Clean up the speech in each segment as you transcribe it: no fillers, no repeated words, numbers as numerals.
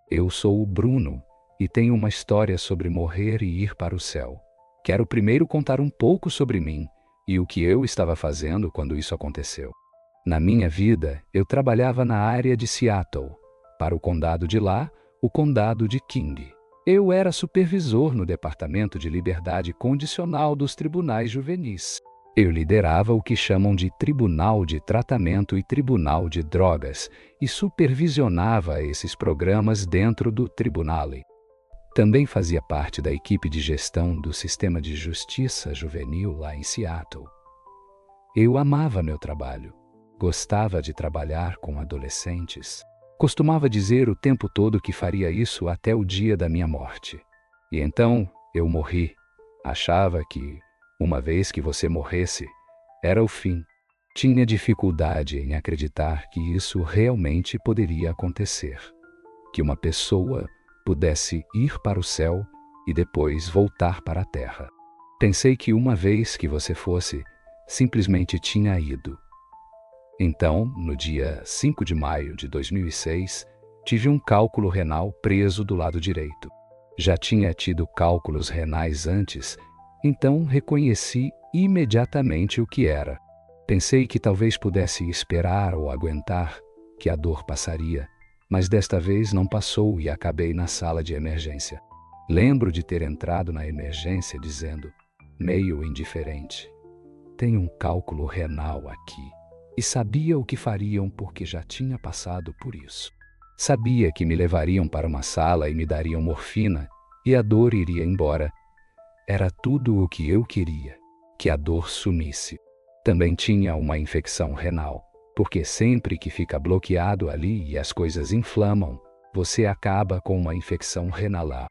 Eu sou o Bruno e tenho uma história sobre morrer e ir para o céu. Quero primeiro contar um pouco sobre mim e o que eu estava fazendo quando isso aconteceu. Na minha vida, eu trabalhava na área de Seattle, para o condado de lá, o condado de King. Eu era supervisor no Departamento de Liberdade Condicional dos Tribunais Juvenis. Eu liderava o que chamam de Tribunal de Tratamento e Tribunal de Drogas e supervisionava esses programas dentro do tribunale. Também fazia parte da equipe de gestão do Sistema de Justiça Juvenil lá em Seattle. Eu amava meu trabalho. Gostava de trabalhar com adolescentes. Costumava dizer o tempo todo que faria isso até o dia da minha morte. E então eu morri. Achava que, uma vez que você morresse, era o fim. Tinha dificuldade em acreditar que isso realmente poderia acontecer. Que uma pessoa pudesse ir para o céu e depois voltar para a terra. Pensei que uma vez que você fosse, simplesmente tinha ido. Então, no dia 5 de maio de 2006, tive um cálculo renal preso do lado direito. Já tinha tido cálculos renais antes, então reconheci imediatamente o que era. Pensei que talvez pudesse esperar ou aguentar, que a dor passaria, mas desta vez não passou e acabei na sala de emergência. Lembro de ter entrado na emergência dizendo, meio indiferente, "Tem um cálculo renal aqui." E sabia o que fariam porque já tinha passado por isso. Sabia que me levariam para uma sala e me dariam morfina e a dor iria embora. Era tudo o que eu queria, que a dor sumisse. Também tinha uma infecção renal, porque sempre que fica bloqueado ali e as coisas inflamam, você acaba com uma infecção renal.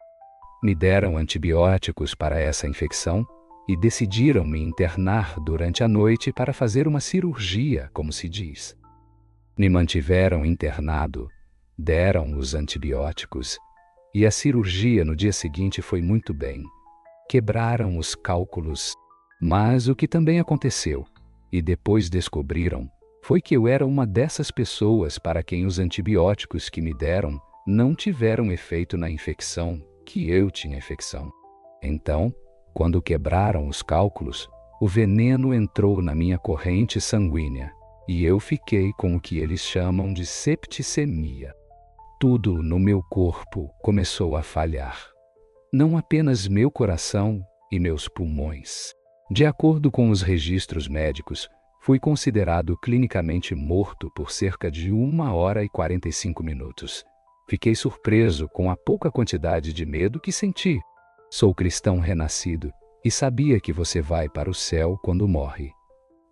Me deram antibióticos para essa infecção e decidiram me internar durante a noite para fazer uma cirurgia, como se diz. Me mantiveram internado, deram os antibióticos e a cirurgia no dia seguinte foi muito bem. Quebraram os cálculos, mas o que também aconteceu, e depois descobriram, foi que eu era uma dessas pessoas para quem os antibióticos que me deram não tiveram efeito na infecção, que eu tinha infecção. Então, quando quebraram os cálculos, o veneno entrou na minha corrente sanguínea e eu fiquei com o que eles chamam de septicemia. Tudo no meu corpo começou a falhar. Não apenas meu coração e meus pulmões. De acordo com os registros médicos, fui considerado clinicamente morto por cerca de 1 hora e 45 minutos. Fiquei surpreso com a pouca quantidade de medo que senti. Sou cristão renascido e sabia que você vai para o céu quando morre.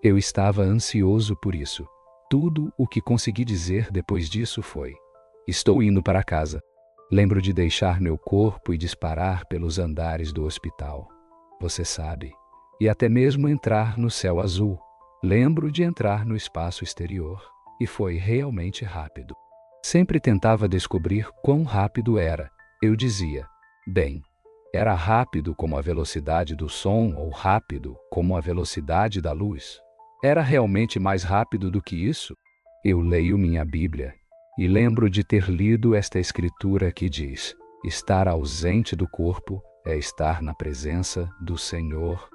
Eu estava ansioso por isso. Tudo o que consegui dizer depois disso foi: estou indo para casa. Lembro de deixar meu corpo e disparar pelos andares do hospital. Você sabe. E até mesmo entrar no céu azul. Lembro de entrar no espaço exterior. E foi realmente rápido. Sempre tentava descobrir quão rápido era. Eu dizia, bem, era rápido como a velocidade do som ou rápido como a velocidade da luz? Era realmente mais rápido do que isso? Eu leio minha Bíblia e lembro de ter lido esta escritura que diz: estar ausente do corpo é estar na presença do Senhor.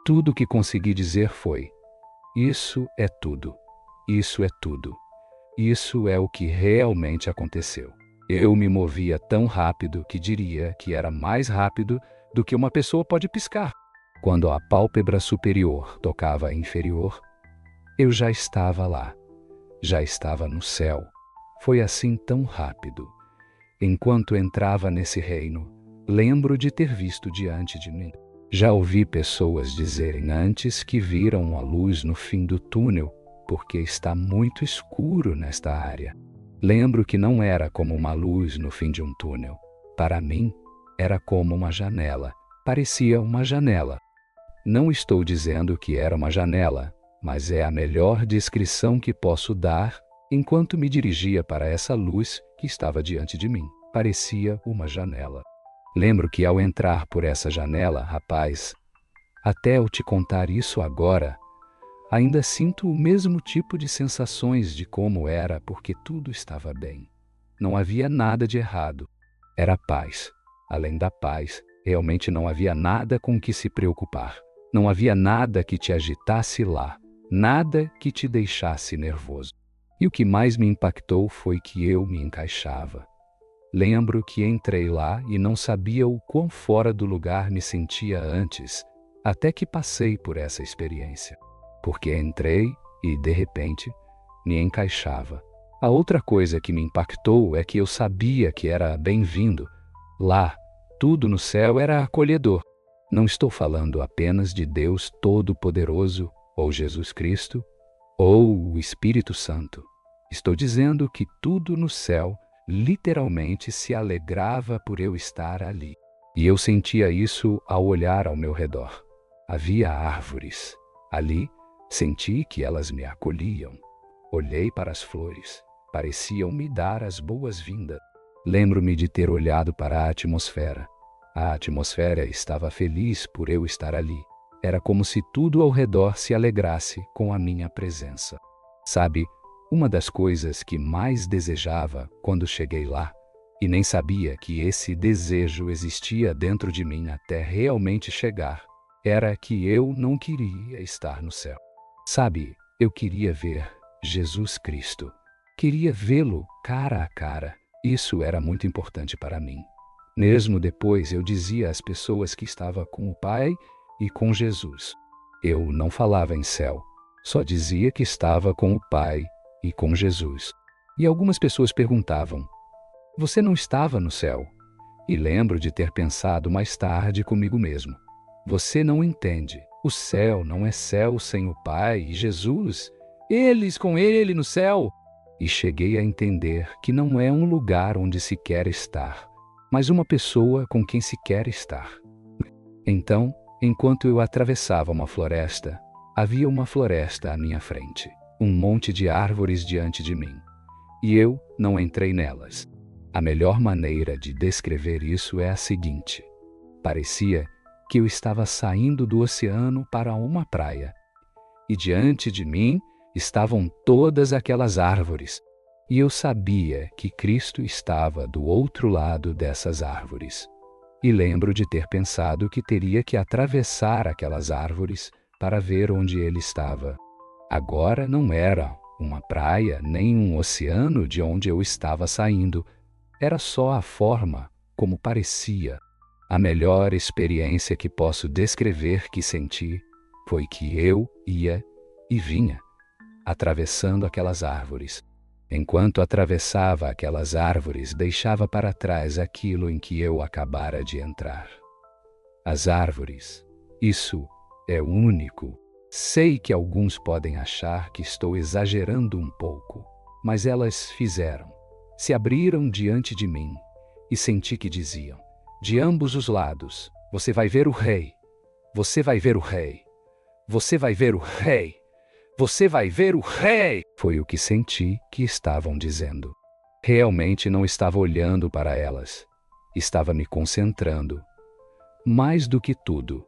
Tudo que consegui dizer foi: isso é tudo, isso é tudo, isso é o que realmente aconteceu. Eu me movia tão rápido que diria que era mais rápido do que uma pessoa pode piscar. Quando a pálpebra superior tocava a inferior, eu já estava lá, já estava no céu. Foi assim tão rápido. Enquanto entrava nesse reino, lembro de ter visto diante de mim. Já ouvi pessoas dizerem antes que viram a luz no fim do túnel, porque está muito escuro nesta área. Lembro que não era como uma luz no fim de um túnel. Para mim, era como uma janela. Parecia uma janela. Não estou dizendo que era uma janela, mas é a melhor descrição que posso dar enquanto me dirigia para essa luz que estava diante de mim. Parecia uma janela. Lembro que ao entrar por essa janela, rapaz, até eu te contar isso agora, ainda sinto o mesmo tipo de sensações de como era porque tudo estava bem. Não havia nada de errado. Era paz. Além da paz, realmente não havia nada com que se preocupar. Não havia nada que te agitasse lá. Nada que te deixasse nervoso. E o que mais me impactou foi que eu me encaixava. Lembro que entrei lá e não sabia o quão fora do lugar me sentia antes, até que passei por essa experiência. Porque entrei e, de repente, me encaixava. A outra coisa que me impactou é que eu sabia que era bem-vindo. Lá, tudo no céu era acolhedor. Não estou falando apenas de Deus Todo-Poderoso, ou Jesus Cristo, ou o Espírito Santo. Estou dizendo que tudo no céu literalmente se alegrava por eu estar ali. E eu sentia isso ao olhar ao meu redor. Havia árvores. Ali, senti que elas me acolhiam. Olhei para as flores. Pareciam me dar as boas-vindas. Lembro-me de ter olhado para a atmosfera. A atmosfera estava feliz por eu estar ali. Era como se tudo ao redor se alegrasse com a minha presença. Sabe, uma das coisas que mais desejava quando cheguei lá, e nem sabia que esse desejo existia dentro de mim até realmente chegar, era que eu não queria estar no céu. Sabe, eu queria ver Jesus Cristo. Queria vê-lo cara a cara. Isso era muito importante para mim. Mesmo depois eu dizia às pessoas que estava com o Pai e com Jesus. Eu não falava em céu, só dizia que estava com o Pai e com Jesus. E algumas pessoas perguntavam: "Você não estava no céu?" E lembro de ter pensado mais tarde comigo mesmo: "Você não entende. O céu não é céu sem o Pai e Jesus. Eles com Ele no céu." E cheguei a entender que não é um lugar onde se quer estar, mas uma pessoa com quem se quer estar. Então, enquanto eu atravessava uma floresta, havia uma floresta à minha frente, um monte de árvores diante de mim, e eu não entrei nelas. A melhor maneira de descrever isso é a seguinte: parecia que eu estava saindo do oceano para uma praia, e diante de mim estavam todas aquelas árvores, e eu sabia que Cristo estava do outro lado dessas árvores. E lembro de ter pensado que teria que atravessar aquelas árvores para ver onde ele estava. Agora não era uma praia nem um oceano de onde eu estava saindo. Era só a forma como parecia. A melhor experiência que posso descrever que senti foi que eu ia e vinha, atravessando aquelas árvores. Enquanto atravessava aquelas árvores, deixava para trás aquilo em que eu acabara de entrar. As árvores, isso é único. Sei que alguns podem achar que estou exagerando um pouco, mas elas fizeram. Se abriram diante de mim e senti que diziam: de ambos os lados, você vai ver o Rei. Você vai ver o Rei. Você vai ver o Rei. Você vai ver o Rei! Foi o que senti que estavam dizendo. Realmente não estava olhando para elas. Estava me concentrando, mais do que tudo,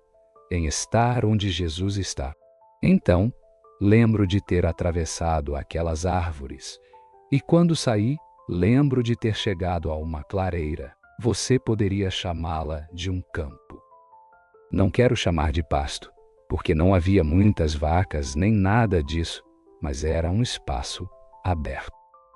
em estar onde Jesus está. Então, lembro de ter atravessado aquelas árvores. E quando saí, lembro de ter chegado a uma clareira. Você poderia chamá-la de um campo. Não quero chamar de pasto, porque não havia muitas vacas nem nada disso, mas era um espaço aberto.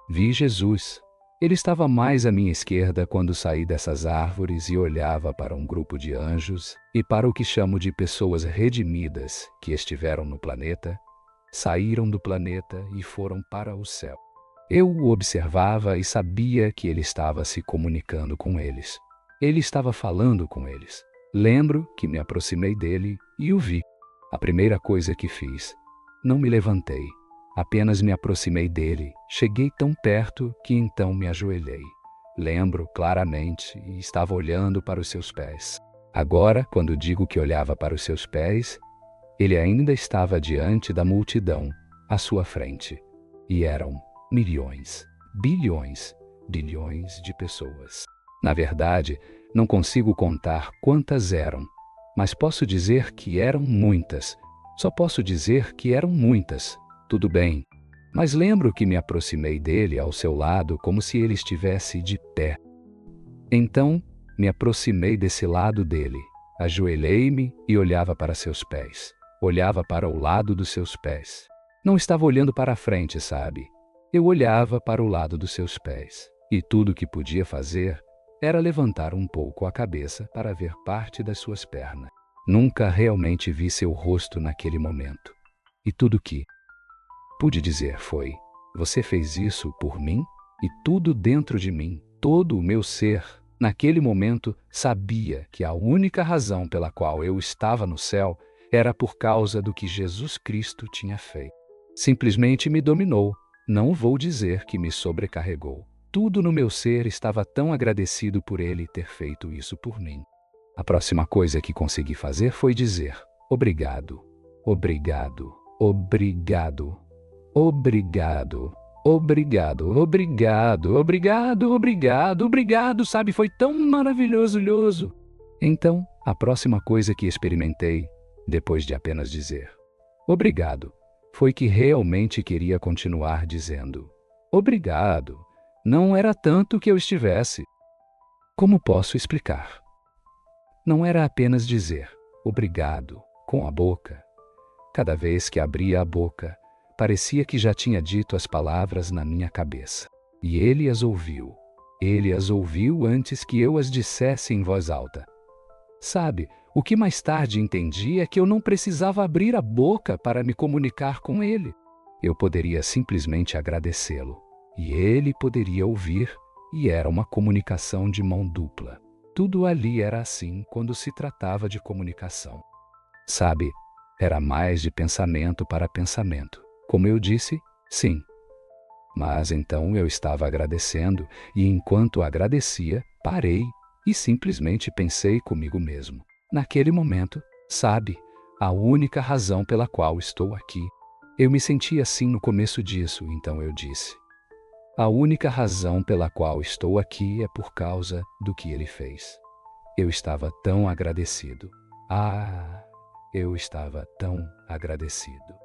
Vi Jesus. Ele estava mais à minha esquerda quando saí dessas árvores e olhava para um grupo de anjos e para o que chamo de pessoas redimidas que estiveram no planeta, saíram do planeta e foram para o céu. Eu o observava e sabia que ele estava se comunicando com eles. Ele estava falando com eles. Lembro que me aproximei dele e o vi. A primeira coisa que fiz, não me levantei, apenas me aproximei dele. Cheguei tão perto que então me ajoelhei. Lembro claramente e estava olhando para os seus pés. Agora, quando digo que olhava para os seus pés, ele ainda estava diante da multidão, à sua frente. E eram milhões, bilhões, bilhões de pessoas. Na verdade, não consigo contar quantas eram, mas posso dizer que eram muitas. Só posso dizer que eram muitas. Tudo bem, Mas lembro que me aproximei dele ao seu lado como se ele estivesse de pé. Então, me aproximei desse lado dele, ajoelhei-me e olhava para seus pés. Olhava para o lado dos seus pés. Não estava olhando para a frente, sabe? Eu olhava para o lado dos seus pés. E tudo o que podia fazer era levantar um pouco a cabeça para ver parte das suas pernas. Nunca realmente vi seu rosto naquele momento. E tudo que pude dizer foi: você fez isso por mim? E tudo dentro de mim, todo o meu ser, naquele momento, sabia que a única razão pela qual eu estava no céu era por causa do que Jesus Cristo tinha feito. Simplesmente me dominou. Não vou dizer que me sobrecarregou. Tudo no meu ser estava tão agradecido por ele ter feito isso por mim. A próxima coisa que consegui fazer foi dizer: obrigado, obrigado, obrigado, obrigado, obrigado, obrigado, obrigado, obrigado, obrigado, sabe? Foi tão maravilhoso. Então, a próxima coisa que experimentei, depois de apenas dizer obrigado, foi que realmente queria continuar dizendo obrigado. Não era tanto que eu estivesse. Como posso explicar? Não era apenas dizer obrigado com a boca. Cada vez que abria a boca, parecia que já tinha dito as palavras na minha cabeça. E ele as ouviu. Ele as ouviu antes que eu as dissesse em voz alta. Sabe, o que mais tarde entendi é que eu não precisava abrir a boca para me comunicar com ele. Eu poderia simplesmente agradecê-lo. E ele poderia ouvir, e era uma comunicação de mão dupla. Tudo ali era assim quando se tratava de comunicação. Sabe, era mais de pensamento para pensamento. Como eu disse, sim. Mas então eu estava agradecendo, e enquanto agradecia, parei e simplesmente pensei comigo mesmo. Naquele momento, sabe, a única razão pela qual estou aqui. Eu me senti assim no começo disso, então eu disse: a única razão pela qual estou aqui é por causa do que ele fez. Eu estava tão agradecido. Eu estava tão agradecido.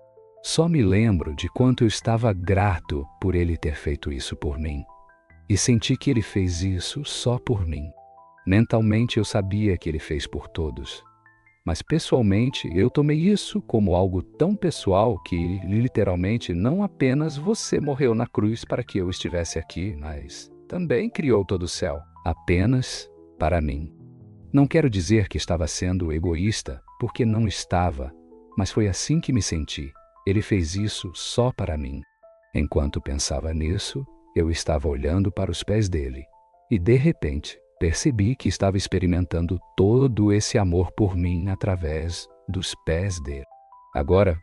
Só me lembro de quanto eu estava grato por ele ter feito isso por mim. E senti que ele fez isso só por mim. Mentalmente eu sabia que ele fez por todos. Mas pessoalmente eu tomei isso como algo tão pessoal que literalmente não apenas você morreu na cruz para que eu estivesse aqui, mas também criou todo o céu, apenas para mim. Não quero dizer que estava sendo egoísta, porque não estava, mas foi assim que me senti. Ele fez isso só para mim. Enquanto pensava nisso, eu estava olhando para os pés dele. E de repente, percebi que estava experimentando todo esse amor por mim através dos pés dele. Agora,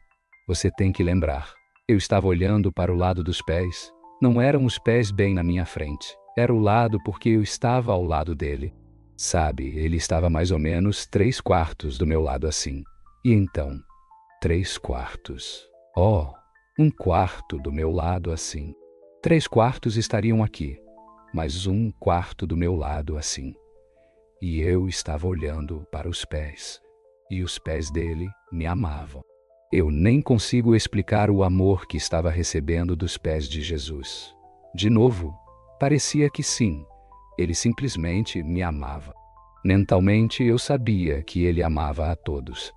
você tem que lembrar. Eu estava olhando para o lado dos pés. Não eram os pés bem na minha frente. Era o lado porque eu estava ao lado dele. Sabe, ele estava mais ou menos 3/4 do meu lado assim. E então, 3/4. Oh, 1/4 do meu lado assim. 3/4 estariam aqui, mas 1/4 do meu lado assim. E eu estava olhando para os pés, e os pés dele me amavam. Eu nem consigo explicar o amor que estava recebendo dos pés de Jesus. De novo, parecia que sim, ele simplesmente me amava. Mentalmente eu sabia que ele amava a todos.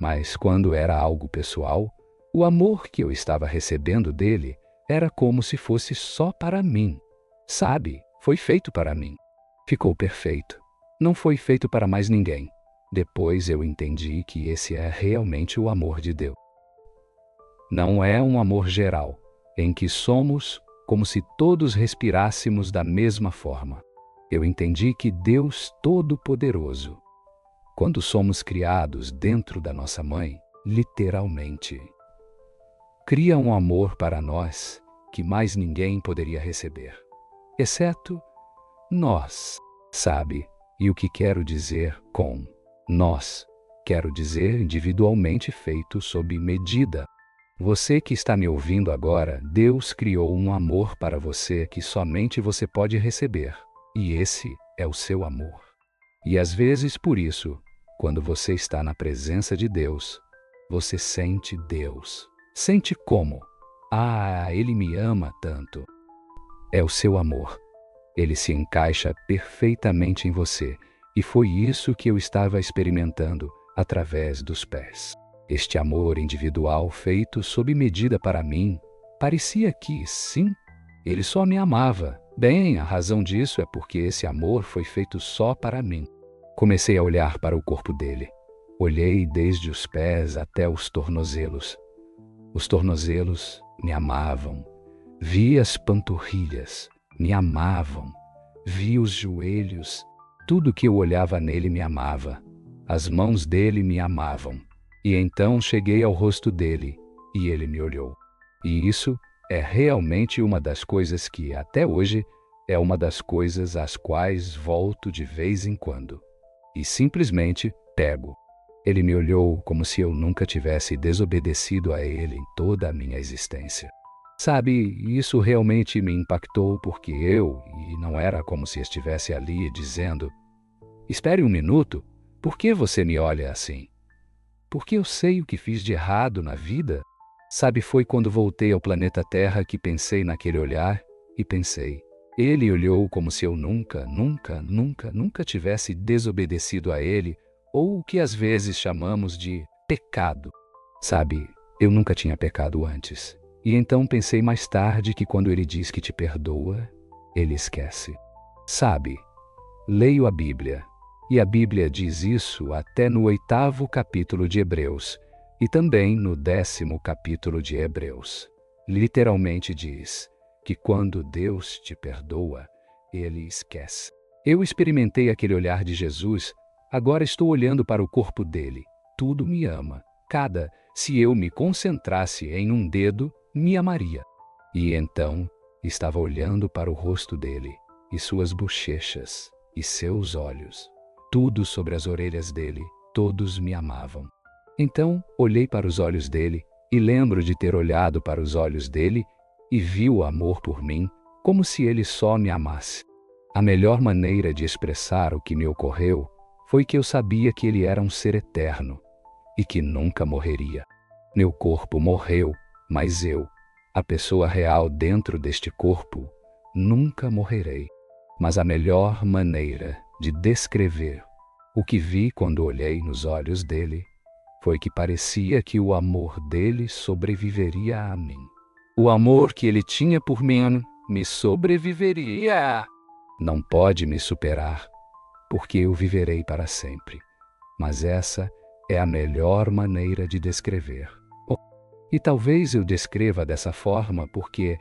Mas quando era algo pessoal, o amor que eu estava recebendo dele era como se fosse só para mim. Sabe, foi feito para mim. Ficou perfeito. Não foi feito para mais ninguém. Depois eu entendi que esse é realmente o amor de Deus. Não é um amor geral, em que somos como se todos respirássemos da mesma forma. Eu entendi que Deus Todo-Poderoso, quando somos criados dentro da nossa mãe, literalmente, cria um amor para nós que mais ninguém poderia receber, exceto nós, sabe? E o que quero dizer com nós? Quero dizer individualmente feito sob medida. Você que está me ouvindo agora, Deus criou um amor para você que somente você pode receber. E esse é o seu amor. E às vezes por isso, quando você está na presença de Deus, você sente Deus. Sente como? Ah, ele me ama tanto. É o seu amor. Ele se encaixa perfeitamente em você, e foi isso que eu estava experimentando através dos pés. Este amor individual feito sob medida para mim, parecia que, sim, ele só me amava. Bem, a razão disso é porque esse amor foi feito só para mim. Comecei a olhar para o corpo dele. Olhei desde os pés até os tornozelos. Os tornozelos me amavam. Vi as panturrilhas, me amavam. Vi os joelhos. Tudo que eu olhava nele me amava. As mãos dele me amavam. E então cheguei ao rosto dele, e ele me olhou. E isso é realmente uma das coisas que, até hoje, é uma das coisas às quais volto de vez em quando. E simplesmente pego. Ele me olhou como se eu nunca tivesse desobedecido a ele em toda a minha existência. Sabe, isso realmente me impactou porque e não era como se estivesse ali dizendo: espere um minuto, por que você me olha assim? Porque eu sei o que fiz de errado na vida? Sabe, foi quando voltei ao planeta Terra que pensei naquele olhar e pensei. Ele olhou como se eu nunca tivesse desobedecido a ele, ou o que às vezes chamamos de pecado. Sabe, eu nunca tinha pecado antes. E então pensei mais tarde que quando ele diz que te perdoa, ele esquece. Sabe, leio a Bíblia, e a Bíblia diz isso até no 8º capítulo de Hebreus, e também no 10º capítulo de Hebreus. Literalmente diz que quando Deus te perdoa, ele esquece. Eu experimentei aquele olhar de Jesus, agora estou olhando para o corpo dele. Tudo me ama. Se eu me concentrasse em um dedo, me amaria. E então, estava olhando para o rosto dele, e suas bochechas, e seus olhos. Tudo sobre as orelhas dele, todos me amavam. Então, olhei para os olhos dele, e lembro de ter olhado para os olhos dele, e vi o amor por mim, como se ele só me amasse. A melhor maneira de expressar o que me ocorreu foi que eu sabia que ele era um ser eterno, e que nunca morreria. Meu corpo morreu, mas eu, a pessoa real dentro deste corpo, nunca morrerei. Mas a melhor maneira de descrever o que vi quando olhei nos olhos dele foi que parecia que o amor dele sobreviveria a mim. O amor que ele tinha por mim me sobreviveria. Não pode me superar, porque eu viverei para sempre. Mas essa é a melhor maneira de descrever. E talvez eu descreva dessa forma porque,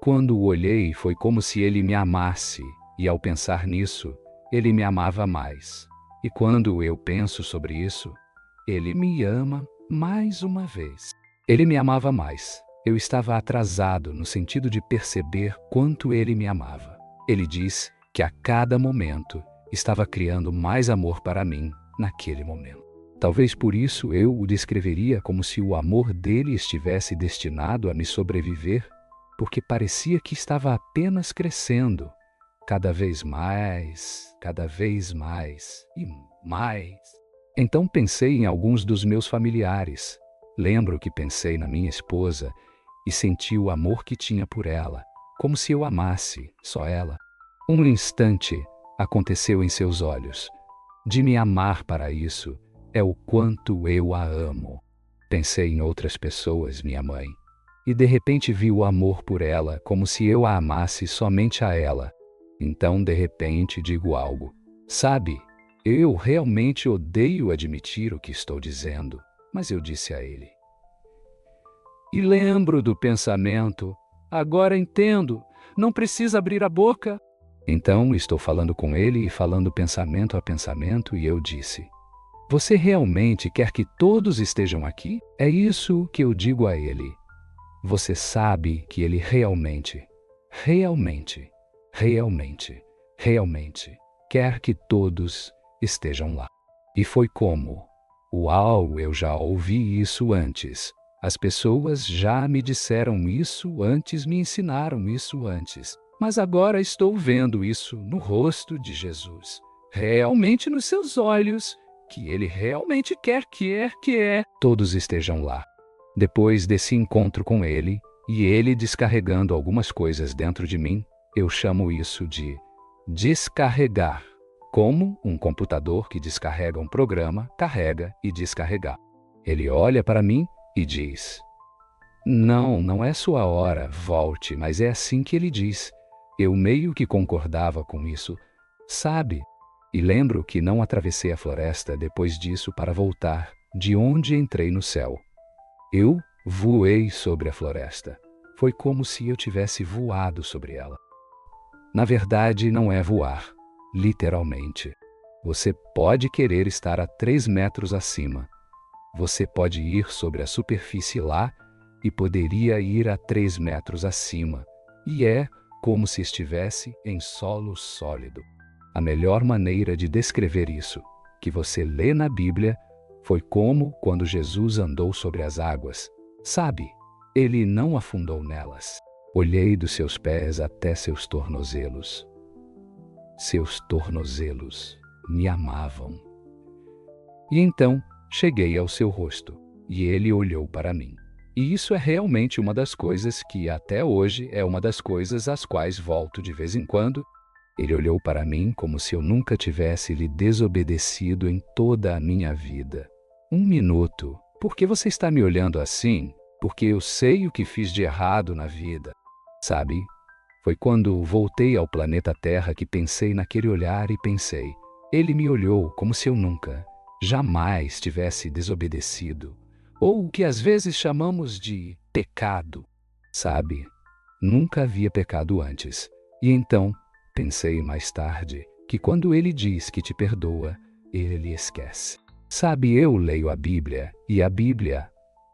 quando o olhei, foi como se ele me amasse, e ao pensar nisso, ele me amava mais. E quando eu penso sobre isso, ele me ama mais uma vez. Ele me amava mais. Eu estava atrasado no sentido de perceber quanto ele me amava. Ele diz que a cada momento estava criando mais amor para mim naquele momento. Talvez por isso eu o descreveria como se o amor dele estivesse destinado a me sobreviver, porque parecia que estava apenas crescendo, cada vez mais e mais. Então pensei em alguns dos meus familiares. Lembro que pensei na minha esposa e senti o amor que tinha por ela, como se eu amasse só ela. Um instante aconteceu em seus olhos. De me amar para isso é o quanto eu a amo. Pensei em outras pessoas, minha mãe, e de repente vi o amor por ela como se eu a amasse somente a ela. Então, de repente, digo algo. Sabe, eu realmente odeio admitir o que estou dizendo, mas eu disse a ele. E lembro do pensamento. Agora entendo. Não precisa abrir a boca. Então, estou falando com ele e falando pensamento a pensamento, e eu disse: você realmente quer que todos estejam aqui? É isso que eu digo a ele. Você sabe que ele realmente quer que todos estejam lá. E foi como: uau, eu já ouvi isso antes. As pessoas já me disseram isso antes, me ensinaram isso antes. Mas agora estou vendo isso no rosto de Jesus, realmente nos seus olhos, que ele realmente quer que todos estejam lá. Depois desse encontro com ele, e ele descarregando algumas coisas dentro de mim. Eu chamo isso de descarregar, como um computador que descarrega um programa, carrega e descarregar. Ele olha para mim e diz: "Não, não é sua hora, volte", mas é assim que ele diz. Eu meio que concordava com isso, sabe? E lembro que não atravessei a floresta depois disso para voltar de onde entrei no céu. Eu voei sobre a floresta. Foi como se eu tivesse voado sobre ela. Na verdade, não é voar, literalmente. Você pode querer estar a 3 metros acima. Você pode ir sobre a superfície lá e poderia ir a 3 metros acima. E é como se estivesse em solo sólido. A melhor maneira de descrever isso, que você lê na Bíblia, foi como quando Jesus andou sobre as águas. Sabe, ele não afundou nelas. Olhei dos seus pés até seus tornozelos. Seus tornozelos me amavam. E então cheguei ao seu rosto, e ele olhou para mim. E isso é realmente uma das coisas que até hoje é uma das coisas às quais volto de vez em quando. Ele olhou para mim como se eu nunca tivesse lhe desobedecido em toda a minha vida. "Um minuto, por que você está me olhando assim? Porque eu sei o que fiz de errado na vida." Sabe, foi quando voltei ao planeta Terra que pensei naquele olhar e pensei, ele me olhou como se eu nunca, jamais tivesse desobedecido, ou o que às vezes chamamos de pecado. Sabe, nunca havia pecado antes. E então, pensei mais tarde que quando ele diz que te perdoa, ele esquece. Sabe, eu leio a Bíblia e a Bíblia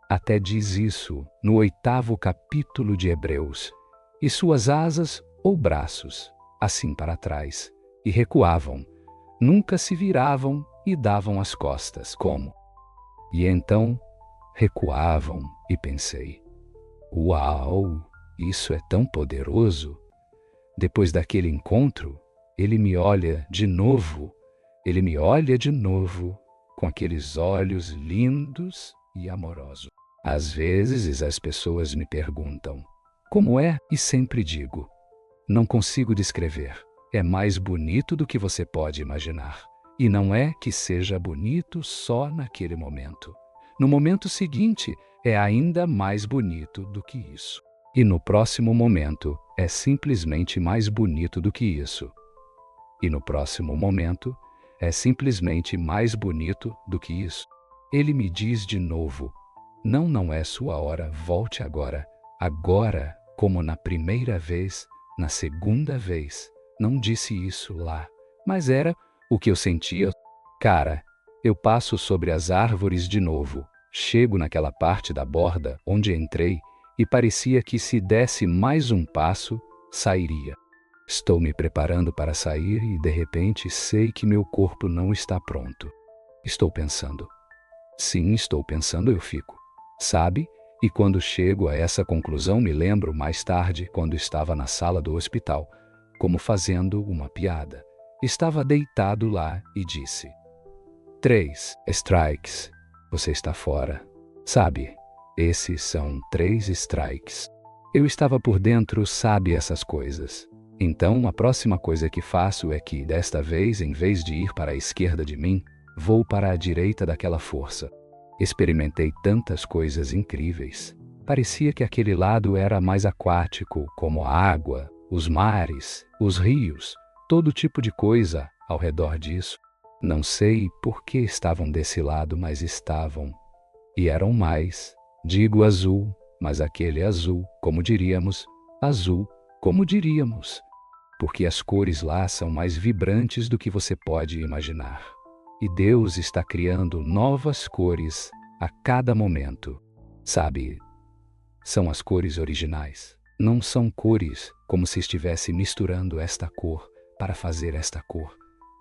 até diz isso no 8º capítulo de Hebreus. E suas asas ou braços, assim para trás, e recuavam, nunca se viravam e davam as costas, como? E então recuavam e pensei, uau, isso é tão poderoso. Depois daquele encontro, ele me olha de novo, com aqueles olhos lindos e amorosos. Às vezes as pessoas me perguntam, como é? E sempre digo, não consigo descrever. É mais bonito do que você pode imaginar. E não é que seja bonito só naquele momento. No momento seguinte, é ainda mais bonito do que isso. E no próximo momento, é simplesmente mais bonito do que isso. E no próximo momento, é simplesmente mais bonito do que isso. Ele me diz de novo, não é sua hora, volte agora. Agora, como na primeira vez, na segunda vez, não disse isso lá, mas era o que eu sentia. Cara, eu passo sobre as árvores de novo, chego naquela parte da borda onde entrei e parecia que se desse mais um passo, sairia. Estou me preparando para sair e de repente sei que meu corpo não está pronto. Estou pensando. Sim, estou pensando, eu fico. Sabe? E quando chego a essa conclusão, me lembro mais tarde, quando estava na sala do hospital, como fazendo uma piada. Estava deitado lá e disse, 3 strikes, você está fora. Sabe, esses são 3 strikes. Eu estava por dentro, sabe, essas coisas. Então, a próxima coisa que faço é que, desta vez, em vez de ir para a esquerda de mim, vou para a direita daquela força. Experimentei tantas coisas incríveis. Parecia que aquele lado era mais aquático, como a água, os mares, os rios, todo tipo de coisa ao redor disso. Não sei por que estavam desse lado, mas estavam. E eram mais. Digo azul, mas aquele azul, como diríamos, porque as cores lá são mais vibrantes do que você pode imaginar. E Deus está criando novas cores a cada momento. Sabe, são as cores originais. Não são cores como se estivesse misturando esta cor para fazer esta cor,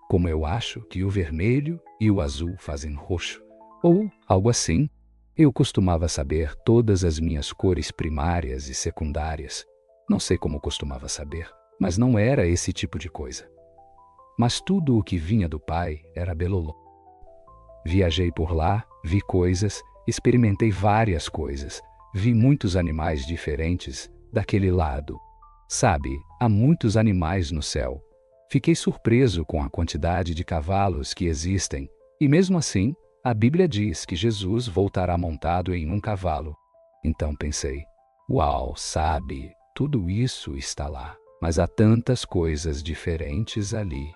como eu acho que o vermelho e o azul fazem roxo, ou algo assim. Eu costumava saber todas as minhas cores primárias e secundárias. Não sei como costumava saber, mas não era esse tipo de coisa. Mas tudo o que vinha do Pai era belolô. Viajei por lá, vi coisas, experimentei várias coisas, Vi muitos animais diferentes daquele lado. Sabe, há muitos animais no céu. Fiquei surpreso com a quantidade de cavalos que existem, e mesmo assim, a Bíblia diz que Jesus voltará montado em um cavalo. Então pensei, uau, sabe, tudo isso está lá, mas há tantas coisas diferentes ali.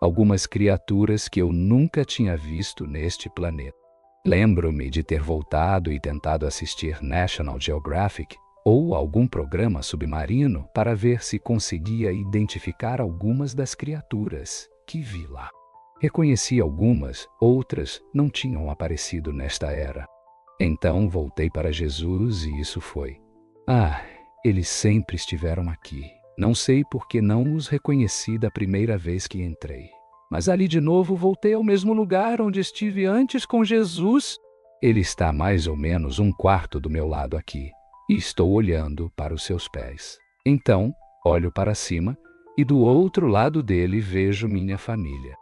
Algumas criaturas que eu nunca tinha visto neste planeta. Lembro-me de ter voltado e tentado assistir National Geographic ou algum programa submarino para ver se conseguia identificar algumas das criaturas que vi lá. Reconheci algumas, outras não tinham aparecido nesta era. Então voltei para Jesus e isso foi. Eles sempre estiveram aqui. Não sei por que não os reconheci da primeira vez que entrei. Mas ali de novo voltei ao mesmo lugar onde estive antes com Jesus. Ele está mais ou menos um quarto do meu lado aqui, e estou olhando para os seus pés. Então, olho para cima, e do outro lado dele vejo minha família.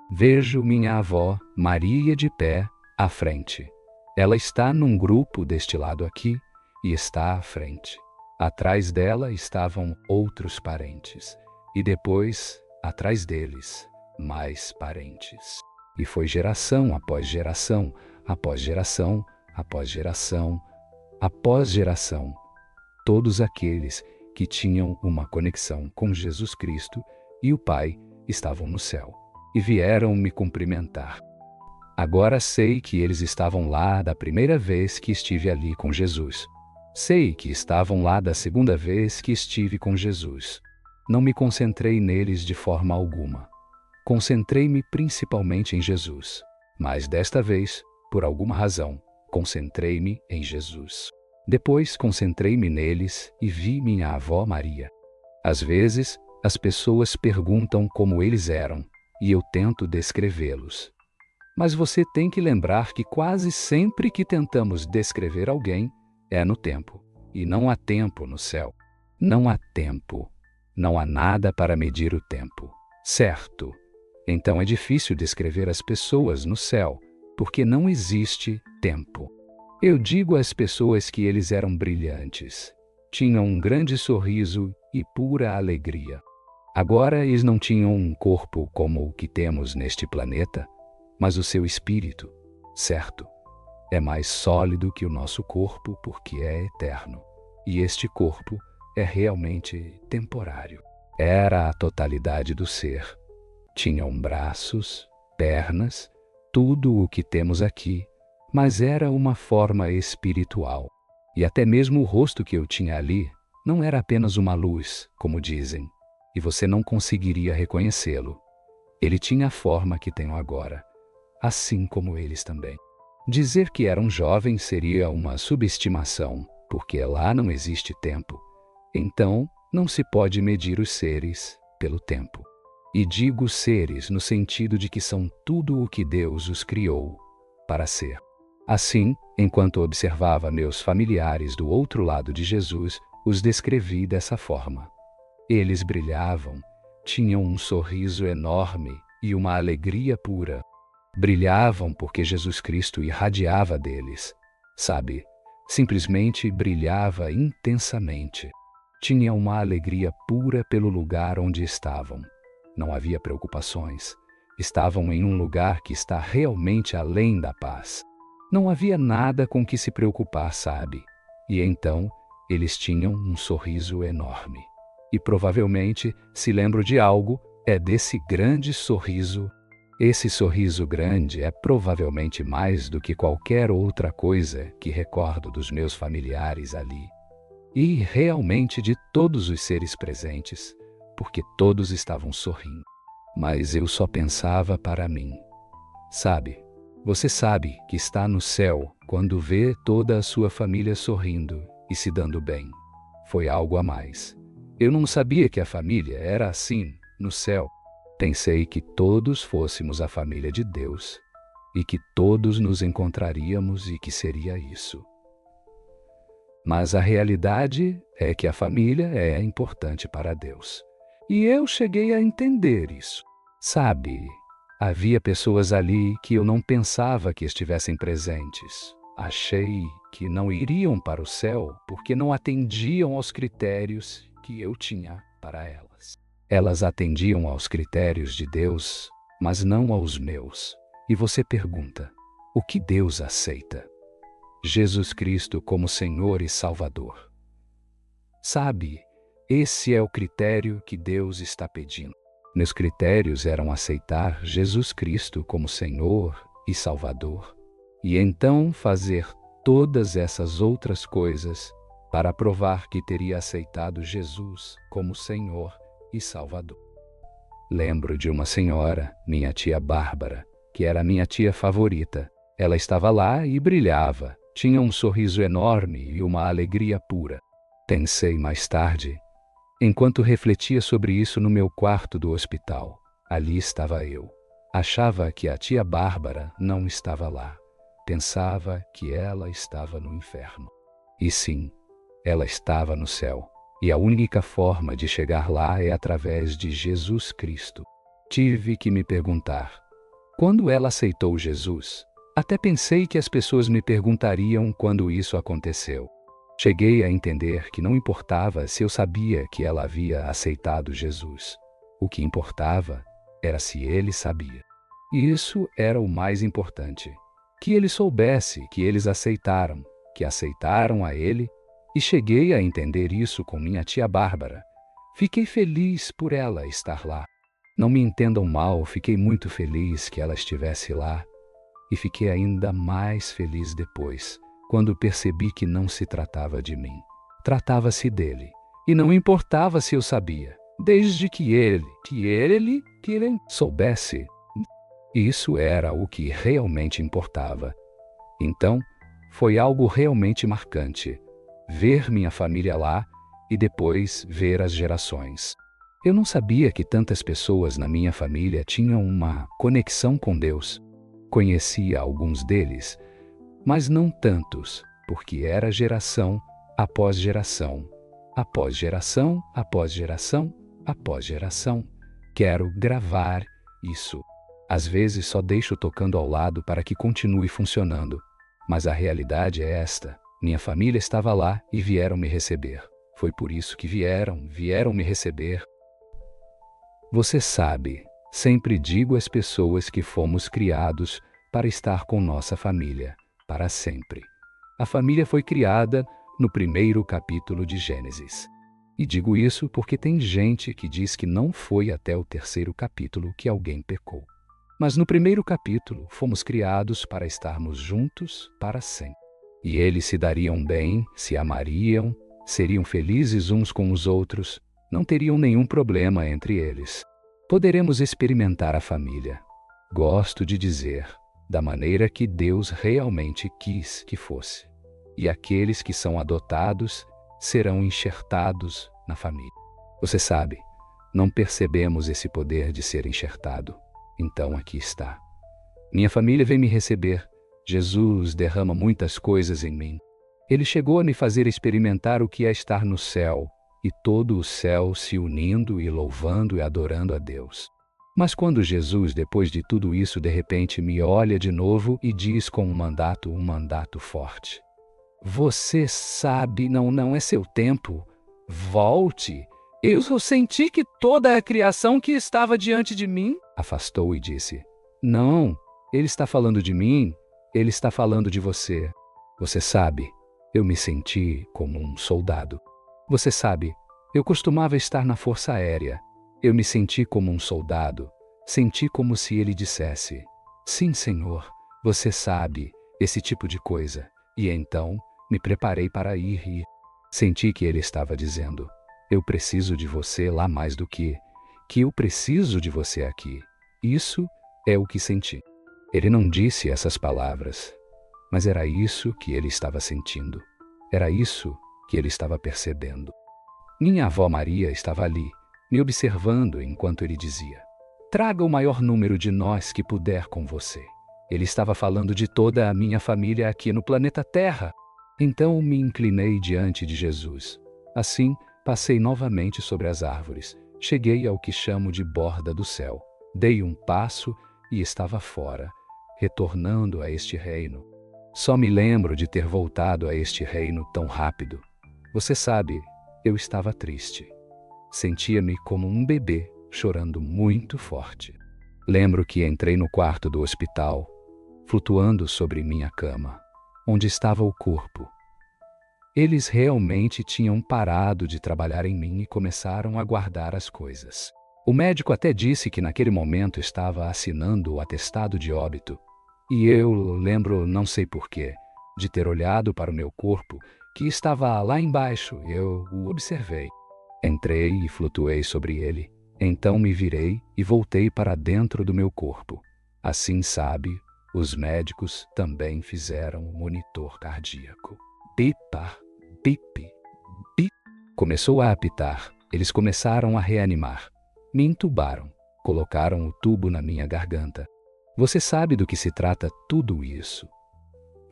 Vejo minha avó, Maria, de pé, à frente. Ela está num grupo deste lado aqui, e está à frente. Atrás dela estavam outros parentes, e depois, atrás deles, mais parentes. E foi geração após geração, após geração, após geração, após geração, todos aqueles que tinham uma conexão com Jesus Cristo e o Pai estavam no céu e vieram me cumprimentar. Agora sei que eles estavam lá da primeira vez que estive ali com Jesus. Sei que estavam lá da segunda vez que estive com Jesus. Não me concentrei neles de forma alguma. Concentrei-me principalmente em Jesus. Mas desta vez, por alguma razão, concentrei-me em Jesus. Depois concentrei-me neles e vi minha avó Maria. Às vezes, as pessoas perguntam como eles eram, e eu tento descrevê-los. Mas você tem que lembrar que quase sempre que tentamos descrever alguém, é no tempo, e não há tempo no céu. Não há tempo. Não há nada para medir o tempo. Certo? Então é difícil descrever as pessoas no céu, porque não existe tempo. Eu digo às pessoas que eles eram brilhantes. Tinham um grande sorriso e pura alegria. Agora eles não tinham um corpo como o que temos neste planeta, mas o seu espírito, certo? É mais sólido que o nosso corpo porque é eterno. E este corpo é realmente temporário. Era a totalidade do ser. Tinham braços, pernas, tudo o que temos aqui, mas era uma forma espiritual. E até mesmo o rosto que eu tinha ali não era apenas uma luz, como dizem, e você não conseguiria reconhecê-lo. Ele tinha a forma que tenho agora, assim como eles também. Dizer que eram jovens seria uma subestimação, porque lá não existe tempo. Então, não se pode medir os seres pelo tempo. E digo seres no sentido de que são tudo o que Deus os criou para ser. Assim, enquanto observava meus familiares do outro lado de Jesus, os descrevi dessa forma. Eles brilhavam, tinham um sorriso enorme e uma alegria pura. Brilhavam porque Jesus Cristo irradiava deles. Sabe, simplesmente brilhava intensamente. Tinha uma alegria pura pelo lugar onde estavam. Não havia preocupações. Estavam em um lugar que está realmente além da paz. Não havia nada com que se preocupar, sabe? E então, eles tinham um sorriso enorme. E provavelmente, se lembro de algo, é desse grande sorriso. Esse sorriso grande é provavelmente mais do que qualquer outra coisa que recordo dos meus familiares ali. E realmente de todos os seres presentes, porque todos estavam sorrindo. Mas eu só pensava para mim. Sabe, você sabe que está no céu quando vê toda a sua família sorrindo e se dando bem. Foi algo a mais. Eu não sabia que a família era assim no céu. Pensei que todos fôssemos a família de Deus e que todos nos encontraríamos e que seria isso. Mas a realidade é que a família é importante para Deus. E eu cheguei a entender isso. Sabe, havia pessoas ali que eu não pensava que estivessem presentes. Achei que não iriam para o céu porque não atendiam aos critérios que eu tinha para elas. Elas atendiam aos critérios de Deus, mas não aos meus. E você pergunta: o que Deus aceita? Jesus Cristo como Senhor e Salvador. Sabe, esse é o critério que Deus está pedindo. Meus critérios eram aceitar Jesus Cristo como Senhor e Salvador, e então fazer todas essas outras coisas para provar que teria aceitado Jesus como Senhor e Salvador. Lembro de uma senhora, minha tia Bárbara, que era minha tia favorita. Ela estava lá e brilhava, tinha um sorriso enorme e uma alegria pura. Pensei mais tarde, enquanto refletia sobre isso no meu quarto do hospital. Ali estava eu. Achava que a tia Bárbara não estava lá. Pensava que ela estava no inferno. E sim, ela estava no céu. E a única forma de chegar lá é através de Jesus Cristo. Tive que me perguntar: quando ela aceitou Jesus? Até pensei que as pessoas me perguntariam quando isso aconteceu. Cheguei a entender que não importava se eu sabia que ela havia aceitado Jesus. O que importava era se ele sabia. E isso era o mais importante. Que ele soubesse que eles aceitaram, que aceitaram a ele, e cheguei a entender isso com minha tia Bárbara. Fiquei feliz por ela estar lá. Não me entendam mal, fiquei muito feliz que ela estivesse lá. E fiquei ainda mais feliz depois, quando percebi que não se tratava de mim. Tratava-se dele. E não importava se eu sabia, desde que ele soubesse. Isso era o que realmente importava. Então, foi algo realmente marcante, ver minha família lá e depois ver as gerações. Eu não sabia que tantas pessoas na minha família tinham uma conexão com Deus. Conhecia alguns deles, mas não tantos, porque era geração após geração, após geração, após geração, após geração. Quero gravar isso. Às vezes só deixo tocando ao lado para que continue funcionando. Mas a realidade é esta. Minha família estava lá e vieram me receber. Foi por isso que vieram me receber. Você sabe, sempre digo às pessoas que fomos criados para estar com nossa família, para sempre. A família foi criada no primeiro capítulo de Gênesis. E digo isso porque tem gente que diz que não foi até o terceiro capítulo que alguém pecou. Mas no primeiro capítulo fomos criados para estarmos juntos para sempre. E eles se dariam bem, se amariam, seriam felizes uns com os outros, não teriam nenhum problema entre eles. Poderemos experimentar a família. Gosto de dizer, da maneira que Deus realmente quis que fosse. E aqueles que são adotados serão enxertados na família. Você sabe, não percebemos esse poder de ser enxertado. Então aqui está. Minha família vem me receber. Jesus derrama muitas coisas em mim. Ele chegou a me fazer experimentar o que é estar no céu, e todo o céu se unindo e louvando e adorando a Deus. Mas quando Jesus, depois de tudo isso, de repente me olha de novo e diz com um mandato forte: você sabe, não é seu tempo. Volte. Eu só senti que toda a criação que estava diante de mim afastou e disse: não, ele está falando de mim, ele está falando de você. Você sabe, eu me senti como um soldado. Você sabe, eu costumava estar na Força Aérea. Eu me senti como um soldado. Senti como se ele dissesse: sim, Senhor, você sabe, esse tipo de coisa. E então, me preparei para ir e senti que ele estava dizendo: eu preciso de você lá mais do que eu preciso de você aqui. Isso é o que senti. Ele não disse essas palavras, mas era isso que ele estava sentindo. Era isso que ele estava percebendo. Minha avó Maria estava ali, me observando enquanto ele dizia: traga o maior número de nós que puder com você. Ele estava falando de toda a minha família aqui no planeta Terra. Então me inclinei diante de Jesus. Assim, passei novamente sobre as árvores. Cheguei ao que chamo de borda do céu. Dei um passo e estava fora, retornando a este reino. Só me lembro de ter voltado a este reino tão rápido. Você sabe, eu estava triste. Sentia-me como um bebê, chorando muito forte. Lembro que entrei no quarto do hospital, flutuando sobre minha cama, onde estava o corpo. Eles realmente tinham parado de trabalhar em mim e começaram a guardar as coisas. O médico até disse que naquele momento estava assinando o atestado de óbito. E eu lembro, não sei porquê, de ter olhado para o meu corpo, que estava lá embaixo. Eu o observei. Entrei e flutuei sobre ele. Então me virei e voltei para dentro do meu corpo. Assim, sabe, os médicos também fizeram o monitor cardíaco. Pipa, pip, pip. Começou a apitar. Eles começaram a reanimar. Me entubaram. Colocaram o tubo na minha garganta. Você sabe do que se trata tudo isso.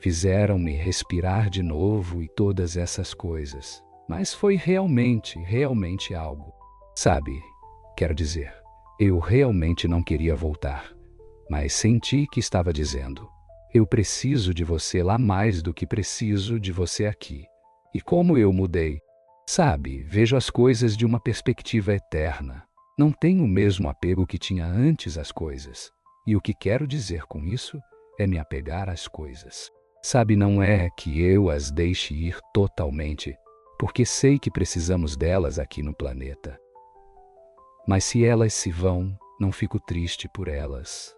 Fizeram-me respirar de novo e todas essas coisas. Mas foi realmente algo. Sabe, quero dizer, eu realmente não queria voltar. Mas senti que estava dizendo, eu preciso de você lá mais do que preciso de você aqui. E como eu mudei. Sabe, vejo as coisas de uma perspectiva eterna. Não tenho o mesmo apego que tinha antes às coisas. E o que quero dizer com isso é me apegar às coisas. Sabe, não é que eu as deixe ir totalmente, porque sei que precisamos delas aqui no planeta. Mas se elas se vão, não fico triste por elas.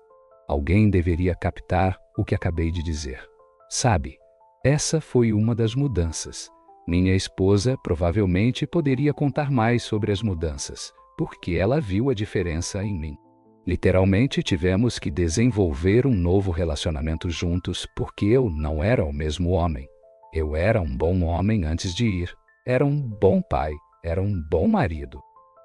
Alguém deveria captar o que acabei de dizer. Sabe, essa foi uma das mudanças. Minha esposa provavelmente poderia contar mais sobre as mudanças, porque ela viu a diferença em mim. Literalmente tivemos que desenvolver um novo relacionamento juntos porque eu não era o mesmo homem. Eu era um bom homem antes de ir, era um bom pai, era um bom marido.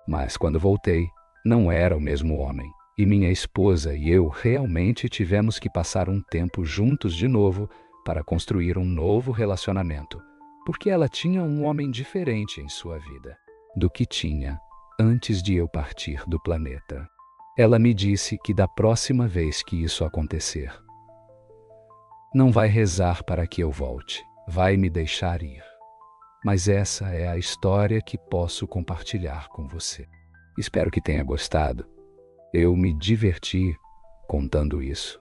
Mas quando voltei, não era o mesmo homem. E minha esposa e eu realmente tivemos que passar um tempo juntos de novo para construir um novo relacionamento, porque ela tinha um homem diferente em sua vida do que tinha antes de eu partir do planeta. Ela me disse que da próxima vez que isso acontecer, não vai rezar para que eu volte, vai me deixar ir. Mas essa é a história que posso compartilhar com você. Espero que tenha gostado. Eu me diverti contando isso.